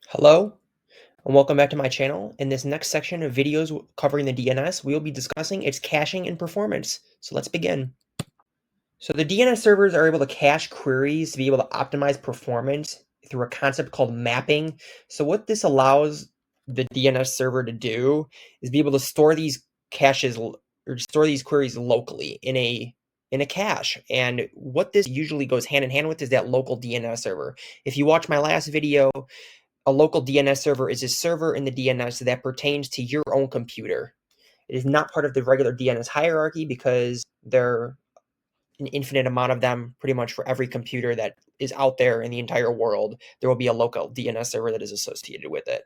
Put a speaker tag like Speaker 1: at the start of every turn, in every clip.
Speaker 1: Hello, and welcome back to my channel. In this next section of videos covering the DNS, we will be discussing its caching and performance. So let's begin. So the DNS servers are able to cache queries to be able to optimize performance through a concept called mapping. So what this allows the DNS server to do is be able to store these caches or store these queries locally in a cache. And what this usually goes hand in hand with is that local DNS server. If you watch my last video, a local DNS server is a server in the DNS that pertains to your own computer. It is not part of the regular DNS hierarchy because there are an infinite amount of them pretty much for every computer that is out there in the entire world. There will be a local DNS server that is associated with it.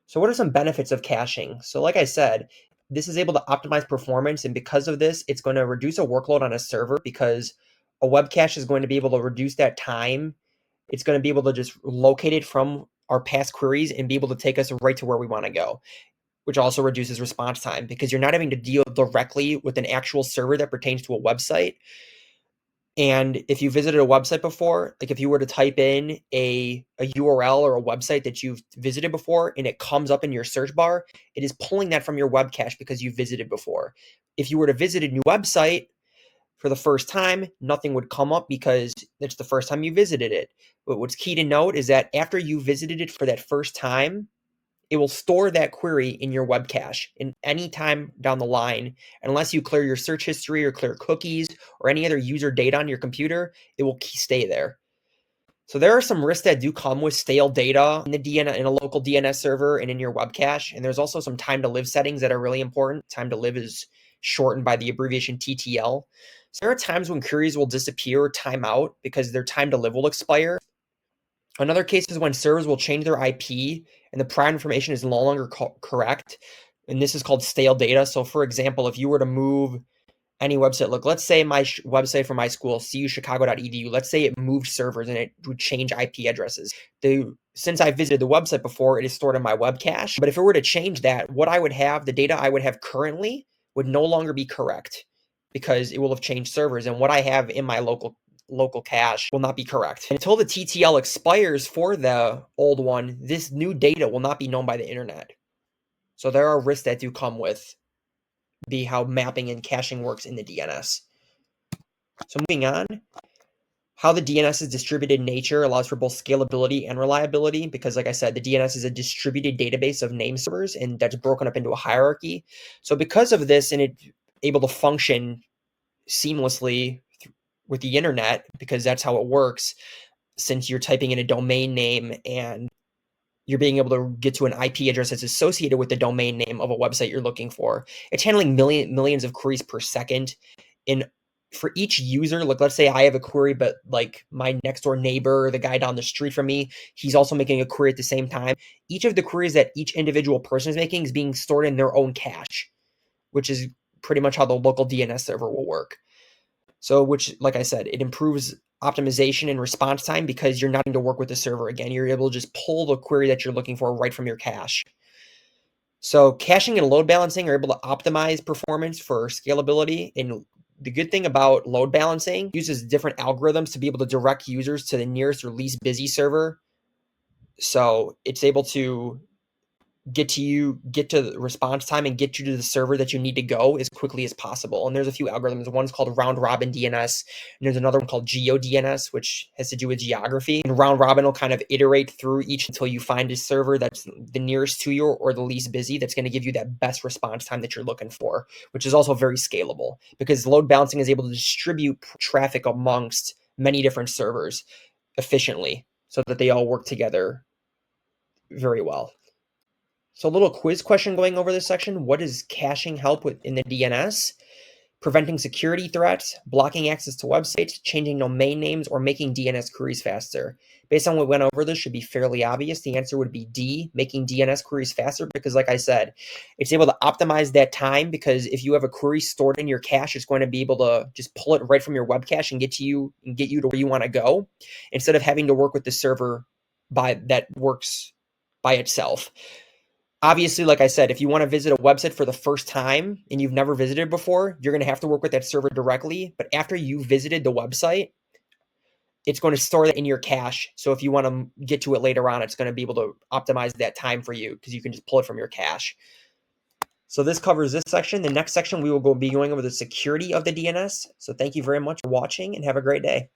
Speaker 1: So what are some benefits of caching? So like I said, this is able to optimize performance, and because of this, it's going to reduce a workload on a server because a web cache is going to be able to reduce that time. It's going to be able to just locate it from our past queries and be able to take us right to where we want to go, which also reduces response time because you're not having to deal directly with an actual server that pertains to a website. And if you visited a website before, like if you were to type in a URL or a website that you've visited before and it comes up in your search bar, it is pulling that from your web cache because you visited before. If you were to visit a new website for the first time, nothing would come up because it's the first time you visited it. But what's key to note is that after you visited it for that first time, it will store that query in your web cache in any time down the line. Unless you clear your search history or clear cookies or any other user data on your computer, it will stay there. So there are some risks that do come with stale data in the DNS, in a local DNS server and in your web cache. And there's also some time to live settings that are really important. Time to live is shortened by the abbreviation TTL. So there are times when queries will disappear or time out because their time to live will expire. Another case is when servers will change their IP and the prior information is no longer correct. And this is called stale data. So for example, if you were to move any website, look, let's say my website for my school, cuchicago.edu, let's say it moved servers and it would change IP addresses. Since I visited the website before, it is stored in my web cache. But if it were to change that, what I would have, the data I would have currently would no longer be correct because it will have changed servers. And what I have in my local cache will not be correct. Until the TTL expires for the old one, this new data will not be known by the internet. So there are risks that do come with how mapping and caching works in the DNS. So moving on, how the DNS's distributed nature allows for both scalability and reliability, because like I said, the DNS is a distributed database of name servers, and that's broken up into a hierarchy. So because of this, and it's able to function seamlessly with the internet, because that's how it works, since you're typing in a domain name and you're being able to get to an IP address that's associated with the domain name of a website you're looking for. It's handling millions of queries per second. And for each user, like let's say I have a query, but like my next door neighbor, the guy down the street from me, he's also making a query at the same time. Each of the queries that each individual person is making is being stored in their own cache, which is pretty much how the local DNS server will work. So, which, like I said, it improves optimization and response time because you're not having to work with the server again. You're able to just pull the query that you're looking for right from your cache. So caching and load balancing are able to optimize performance for scalability. And the good thing about load balancing uses different algorithms to be able to direct users to the nearest or least busy server. So it's able to get to the response time and get you to the server that you need to go as quickly as possible. And there's a few algorithms. One's called round robin DNS, and there's another one called GeoDNS, which has to do with geography. And round robin will kind of iterate through each until you find a server that's the nearest to you or the least busy, that's going to give you that best response time that you're looking for, which is also very scalable because load balancing is able to distribute traffic amongst many different servers efficiently so that they all work together very well. So a little quiz question going over this section. What does caching help with in the DNS? Preventing security threats, blocking access to websites, changing domain names, or making DNS queries faster. Based on what we went over, this should be fairly obvious. The answer would be D, making DNS queries faster, because like I said, it's able to optimize that time, because if you have a query stored in your cache, it's going to be able to just pull it right from your web cache and get you to where you want to go, instead of having to work with the server that works by itself. Obviously, like I said, if you want to visit a website for the first time and you've never visited before, you're going to have to work with that server directly. But after you visited the website, it's going to store that in your cache. So if you want to get to it later on, it's going to be able to optimize that time for you because you can just pull it from your cache. So this covers this section. The next section, we will be going over the security of the DNS. So thank you very much for watching and have a great day.